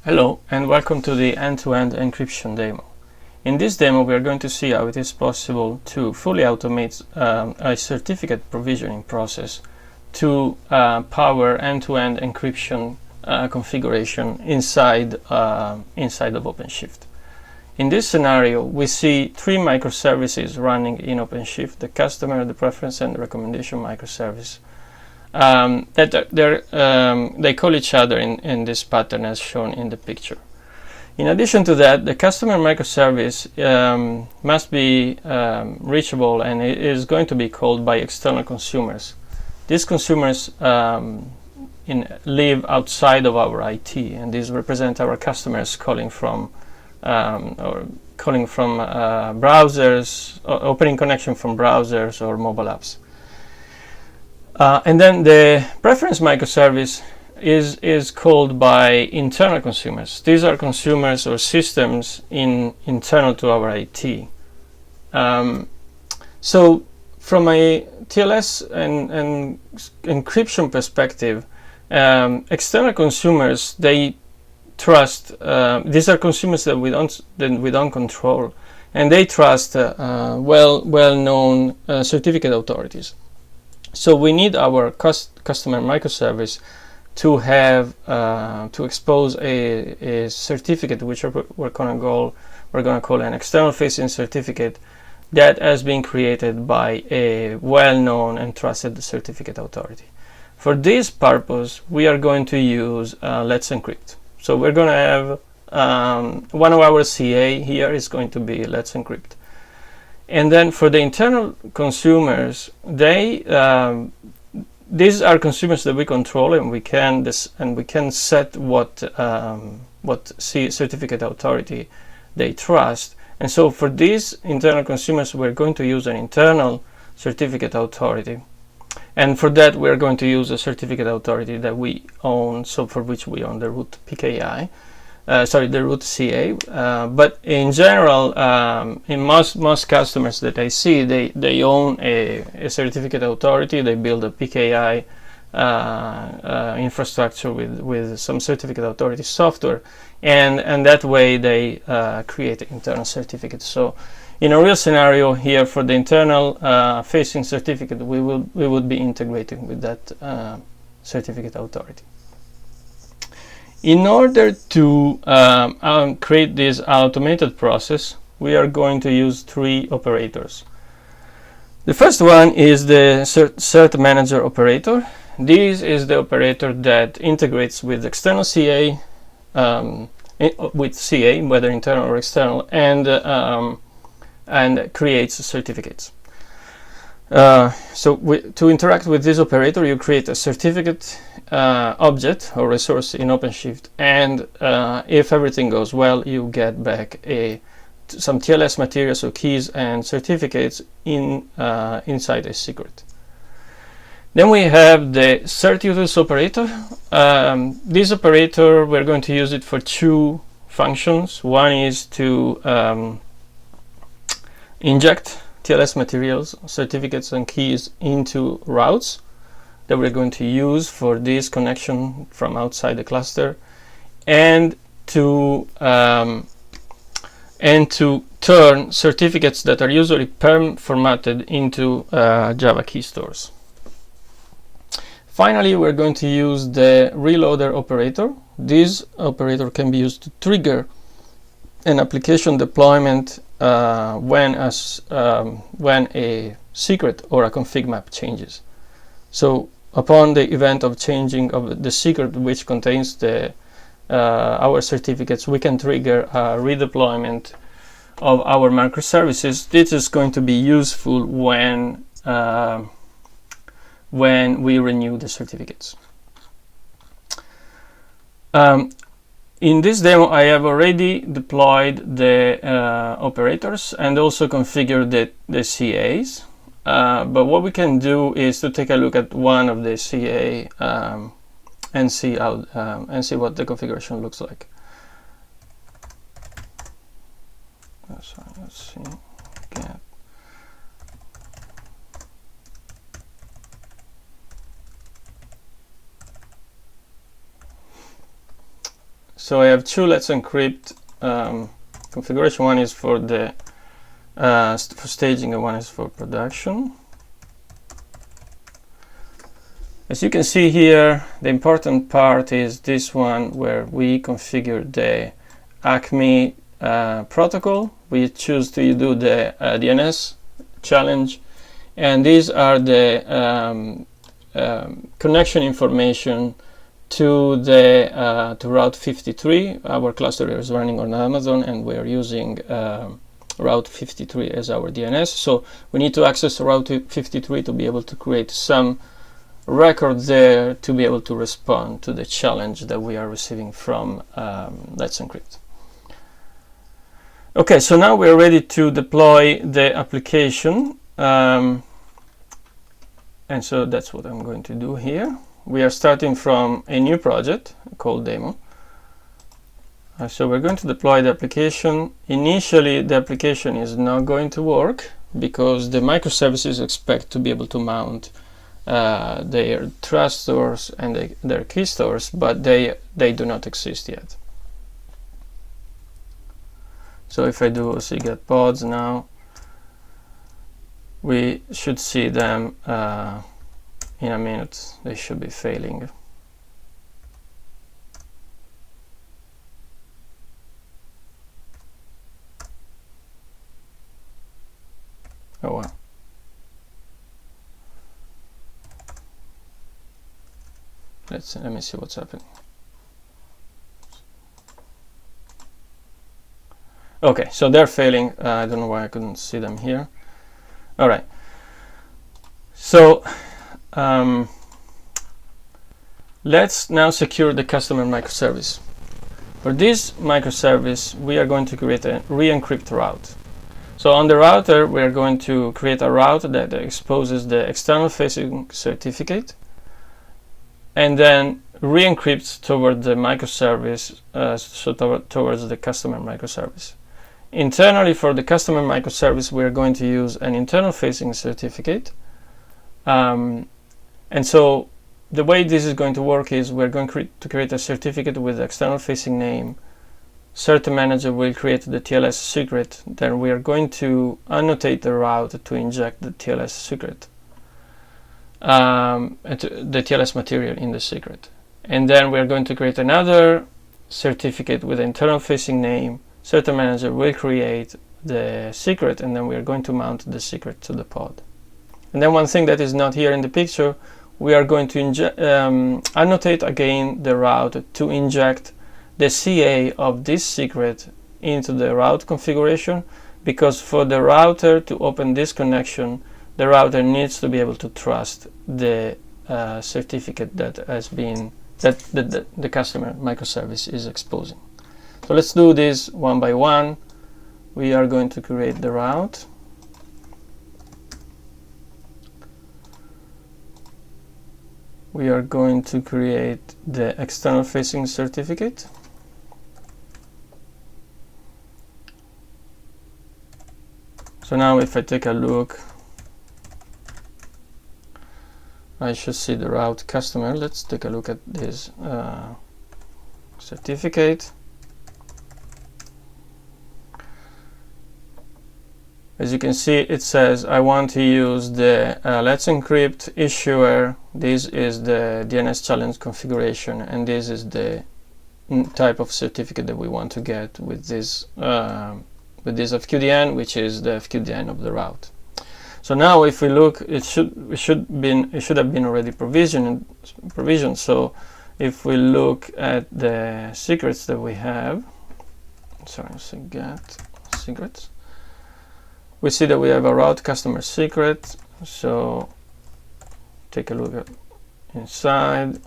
Hello and welcome to the end-to-end encryption demo. In this demo we are going to see how it is possible to fully automate a certificate provisioning process to power end-to-end encryption configuration inside of OpenShift. In this scenario we see three microservices running in OpenShift: the customer, the preference and the recommendation microservice. They call each other in this pattern as shown in the picture. In addition to that, the customer microservice must be reachable, and it is going to be called by external consumers. These consumers live outside of our IT, and these represent our customers calling from browsers, opening connection from browsers or mobile apps. And then the preference microservice is called by internal consumers. These are consumers or systems internal to our IT. So from a TLS and encryption perspective, external consumers, they trust, these are consumers that we don't control, and they trust well-known certificate authorities. So we need our customer microservice to have to expose a certificate, which we're going to call an external facing certificate, that has been created by a well-known and trusted certificate authority. For this purpose, we are going to use Let's Encrypt. So we're going to have one of our CA here is going to be Let's Encrypt. And then for the internal consumers, these are consumers that we control, and we can set what certificate authority they trust. And so for these internal consumers, we're going to use an internal certificate authority, and for that we're going to use a certificate authority that we own, so for which we own the root PKI. The root CA, but in general, in most customers that I see, they own a certificate authority. They build a PKI infrastructure with some certificate authority software, and that way they create internal certificates. So in a real scenario here, for the internal facing certificate, we would be integrating with that certificate authority. In order to create this automated process, we are going to use three operators. The first one is the Cert-manager operator. This is the operator that integrates with external CA, with CA, whether internal or external, and creates certificates. To interact with this operator, you create a certificate object or resource in OpenShift, and if everything goes well, you get back some TLS materials, so keys and certificates inside a secret. Then we have the Cert-utils operator. This operator, we're going to use it for two functions. One is to inject TLS materials, certificates and keys into routes that we're going to use for this connection from outside the cluster, and to turn certificates that are usually perm formatted into Java key stores. Finally, we're going to use the reloader operator. This operator can be used to trigger an application deployment when a secret or a config map changes. So upon the event of changing of the secret, which contains our certificates, we can trigger a redeployment of our microservices. This is going to be useful when we renew the certificates. In this demo, I have already deployed the operators and also configured the CAs. But what we can do is to take a look at one of the CA and see what the configuration looks like. So let's see. Get. So I have two Let's Encrypt configuration. One is for the for staging and one is for production. As you can see here, the important part is this one where we configure the Acme protocol. We choose to do the DNS challenge, and these are the connection information to the to Route 53. Our cluster is running on Amazon, and we're using Route 53 as our DNS. So we need to access Route 53 to be able to create some record there to be able to respond to the challenge that we are receiving from Let's Encrypt. Okay, so now we're ready to deploy the application, and so that's what I'm going to do here. We are starting from a new project called demo. So we're going to deploy the application. Initially, the application is not going to work because the microservices expect to be able to mount their trust stores and their key stores, but they do not exist yet. So if I do get pods now, we should see them in a minute. They should be failing. Oh well. Let me see what's happening. Okay, so they're failing. I don't know why I couldn't see them here. All right. So let's now secure the customer microservice. For this microservice, we are going to create a re-encrypt route. So on the router, we are going to create a route that exposes the external facing certificate and then re-encrypts toward the microservice, towards the customer microservice. Internally, for the customer microservice, we are going to use an internal facing certificate. And so the way this is going to work is we're going to create a certificate with the external facing name. Cert-manager will create the TLS secret. Then we are going to annotate the route to inject the TLS secret, the TLS material in the secret. And then we are going to create another certificate with the internal facing name. Cert-manager will create the secret, and then we are going to mount the secret to the pod. And then one thing that is not here in the picture, we are going to annotate again the route to inject the CA of this secret into the route configuration, because for the router to open this connection, the router needs to be able to trust the certificate that has been the customer microservice is exposing. So let's do this one by one. We are going to create the route. We are going to create the external facing certificate. So now if I take a look, I should see the route customer. Let's take a look at this certificate. As you can see, it says I want to use the Let's Encrypt issuer. This is the DNS challenge configuration, and this is the type of certificate that we want to get with this FQDN, which is the FQDN of the route. So now, if we look, it should have been already provisioned. So if we look at the secrets that we have, sorry, get secrets. We see that we have a route customer secret. So take a look at inside,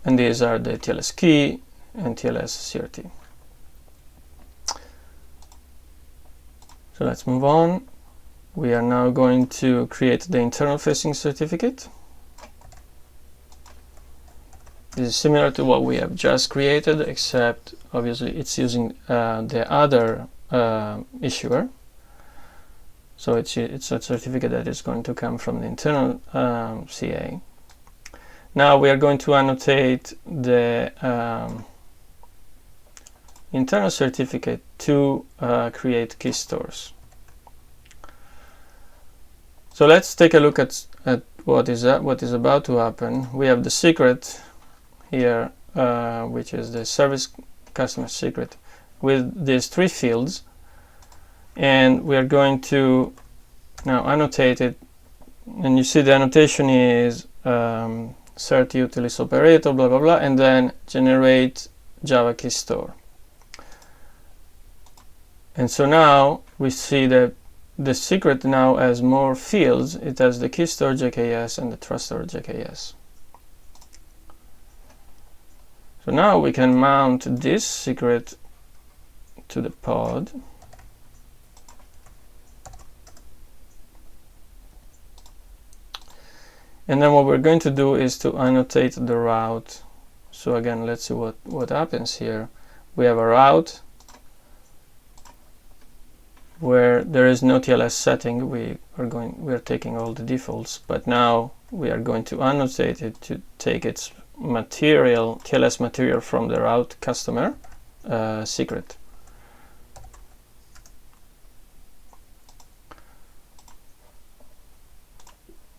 and these are the TLS key and TLS CRT. So let's move on. We are now going to create the internal facing certificate. This is similar to what we have just created, except obviously it's using the other issuer. So it's a certificate that is going to come from the internal CA. Now we are going to annotate the internal certificate to create key stores. So let's take a look at what is about to happen. We have the secret here, which is the service customer secret, with these 3 fields, and we are going to now annotate it. And you see the annotation is cert utility operator, blah blah blah, and then generate Java key store. And so now we see that the secret now has more fields. It has the key store JKS and the trust store JKS. So now we can mount this secret to the pod. And then what we're going to do is to annotate the route. So again, let's see what happens here. We have a route where there is no TLS setting. We are taking all the defaults, but now we are going to annotate it to take its material, TLS material, from the route customer secret.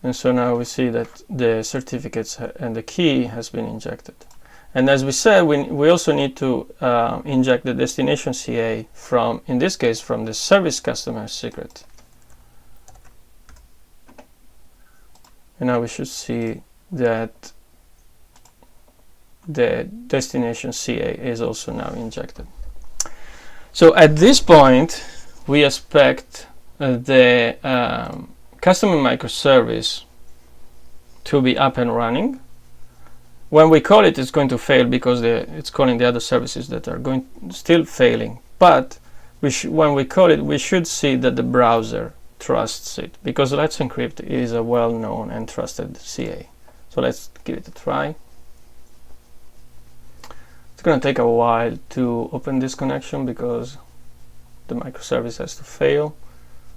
And so now we see that the certificates and the key has been injected. And as we said, we also need to inject the destination CA from, in this case, from the service customer secret. And now we should see that the destination CA is also now injected. So at this point, we expect the customer microservice to be up and running. When we call it, it's going to fail because it's calling the other services that are still failing. But when we call it, we should see that the browser trusts it, because Let's Encrypt is a well-known and trusted CA. So let's give it a try. It's going to take a while to open this connection because the microservice has to fail.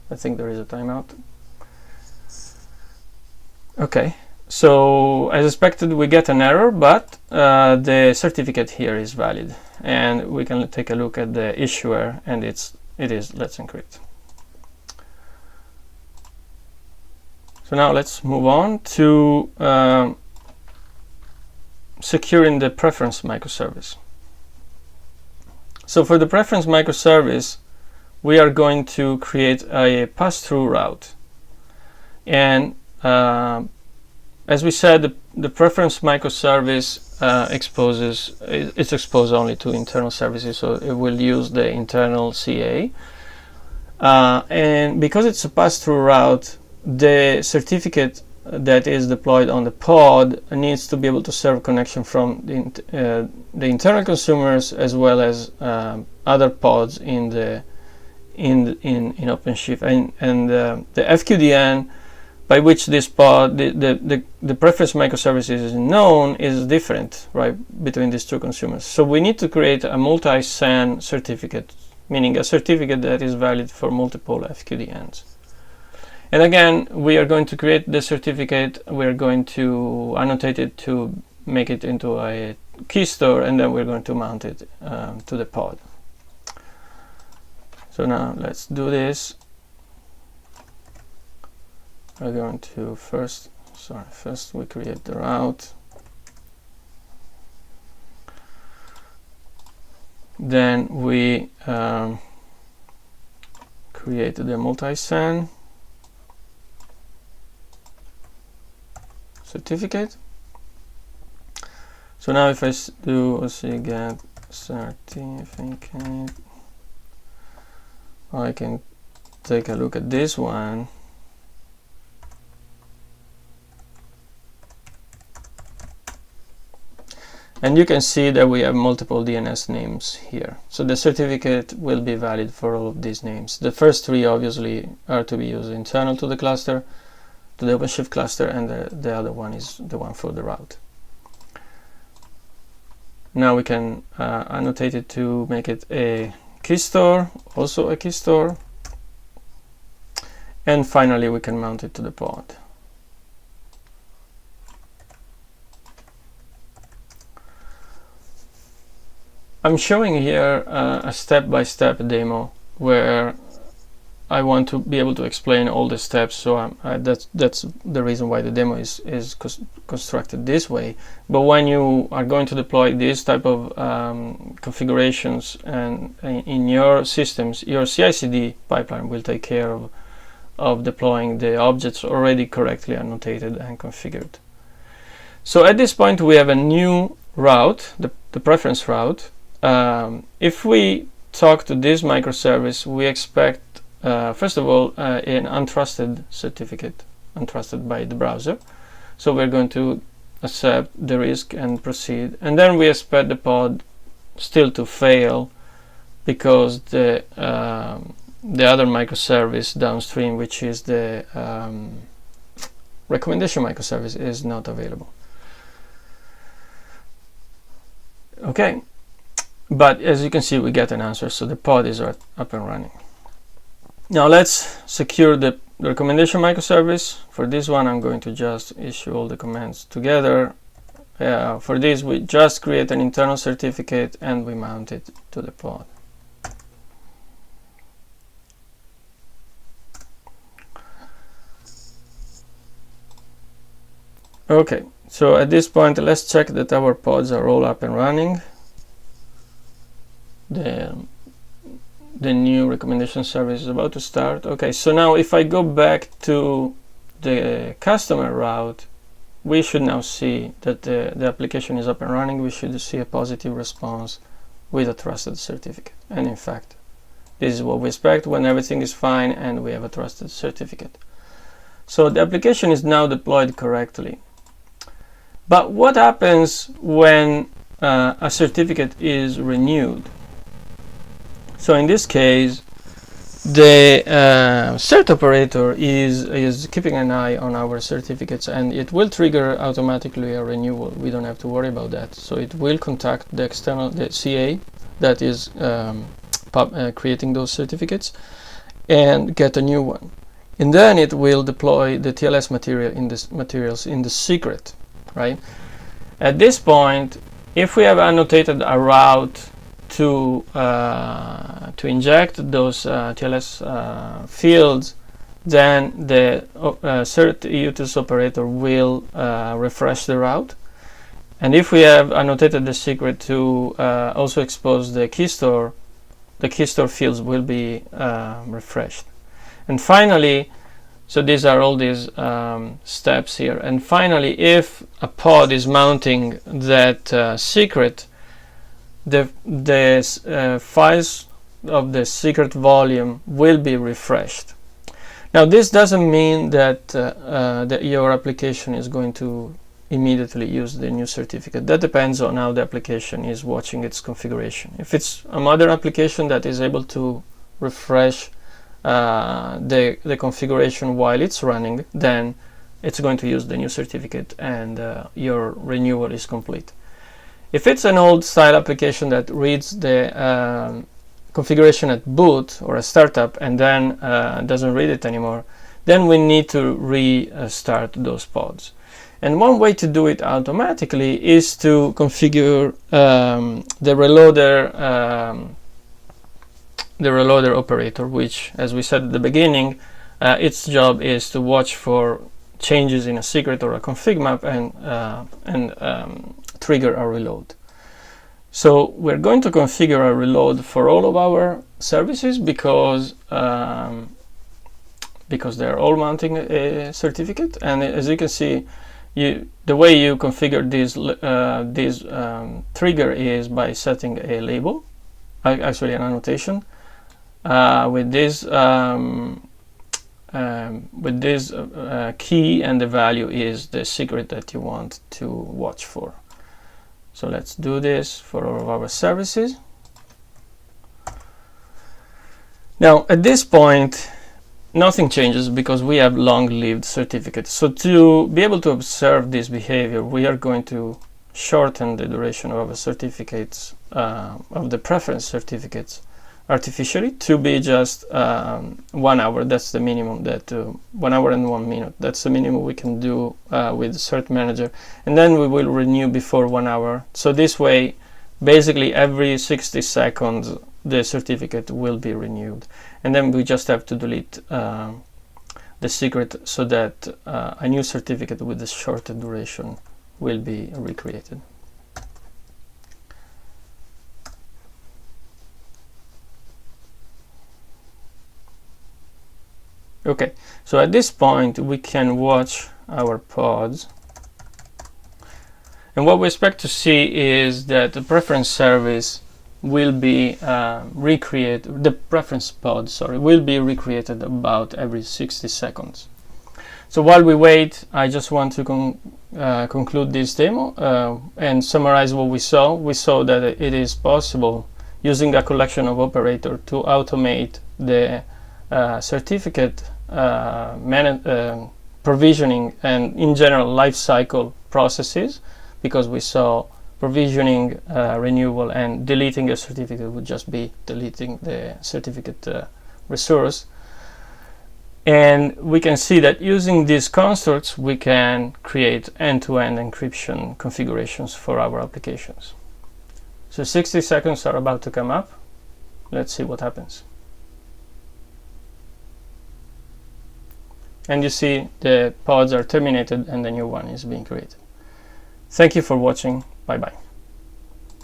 I think there is a timeout. Okay. So as expected, we get an error, but the certificate here is valid, and we can take a look at the issuer, and it is Let's Encrypt. So now let's move on to securing the preference microservice. So for the preference microservice, we are going to create a pass-through route, and as we said, the preference microservice it's exposed only to internal services, so it will use the internal CA. And because it's a pass-through route, the certificate that is deployed on the pod needs to be able to serve connection from the internal consumers as well as other pods in OpenShift, and the FQDN by which this pod, the preference microservice is known, is different, right, between these two consumers. So we need to create a multi-SAN certificate, meaning a certificate that is valid for multiple FQDNs. And again, we are going to create the certificate, we're going to annotate it to make it into a key store, and then we're going to mount it to the pod. So now let's do this. We're going to first we create the route, then we create the multi-SAN certificate. So now if I do get certificate, I can take a look at this one. And you can see that we have multiple DNS names here. So the certificate will be valid for all of these names. The first 3 obviously are to be used internal to the cluster, to the OpenShift cluster, and the other one is the one for the route. Now we can annotate it to make it a key store, also a key store. And finally we can mount it to the pod. I'm showing here a step-by-step demo where I want to be able to explain all the steps, so that's the reason why the demo is constructed this way. But when you are going to deploy this type of configurations and in your systems, your CI/CD pipeline will take care of deploying the objects already correctly annotated and configured. So at this point we have a new route, the preference route. If we talk to this microservice, we expect first of all an untrusted certificate, untrusted by the browser. So we're going to accept the risk and proceed, and then we expect the pod still to fail because the other microservice downstream, which is the recommendation microservice, is not available. Okay, but as you can see, we get an answer, so the pod is up and running. Now let's secure the recommendation microservice. For this one, I'm going to just issue all the commands together. For this, we just create an internal certificate and we mount it to the pod. Okay, so at this point, let's check that our pods are all up and running. The new recommendation service is about to start. Okay, so now if I go back to the customer route, we should now see that the application is up and running. We should see a positive response with a trusted certificate. And in fact, this is what we expect when everything is fine and we have a trusted certificate. So the application is now deployed correctly. But what happens when a certificate is renewed? So in this case, the cert operator is keeping an eye on our certificates, and it will trigger automatically a renewal. We don't have to worry about that. So it will contact the CA that is creating those certificates and get a new one. And then it will deploy the TLS materials in the secret, right? At this point, if we have annotated a route to inject those TLS fields, then the cert utility operator will refresh the route. And if we have annotated the secret to also expose the key store fields will be refreshed. And finally, so these are all these steps here. And finally, if a pod is mounting that secret, the files of the secret volume will be refreshed. Now this doesn't mean that your application is going to immediately use the new certificate. That depends on how the application is watching its configuration. If it's a modern application that is able to refresh the configuration while it's running, then it's going to use the new certificate and your renewal is complete. If it's an old style application that reads the configuration at boot or a startup and then doesn't read it anymore, then we need to restart those pods. And one way to do it automatically is to configure the reloader operator, which, as we said at the beginning, its job is to watch for changes in a secret or a config map and trigger a reload. So we're going to configure a reload for all of our services because they're all mounting a certificate. And as you can see, the way you configure this trigger is by setting a label, actually an annotation, with this key, and the value is the secret that you want to watch for. So let's do this for all of our services. Now at this point nothing changes because we have long-lived certificates. So to be able to observe this behavior, we are going to shorten the duration of our certificates, of the preference certificates, artificially to be just 1 hour. That's the minimum, that 1 hour and 1 minute. That's the minimum we can do with Cert-manager, and then we will renew before 1 hour. So this way, basically every 60 seconds the certificate will be renewed, and then we just have to delete the secret so that a new certificate with a shorter duration will be recreated. Okay, so at this point we can watch our pods, and what we expect to see is that the preference service will be recreated, the preference pod, sorry, will be recreated about every 60 seconds. So while we wait, I just want to conclude this demo and summarize what we saw. We saw that it is possible, using a collection of operators, to automate the certificate provisioning and in general lifecycle processes, because we saw provisioning, renewal, and deleting a certificate would just be deleting the certificate resource. And we can see that using these constructs we can create end-to-end encryption configurations for our applications. So 60 seconds are about to come up. Let's see what happens. And you see the pods are terminated and the new one is being created. Thank you for watching. Bye bye.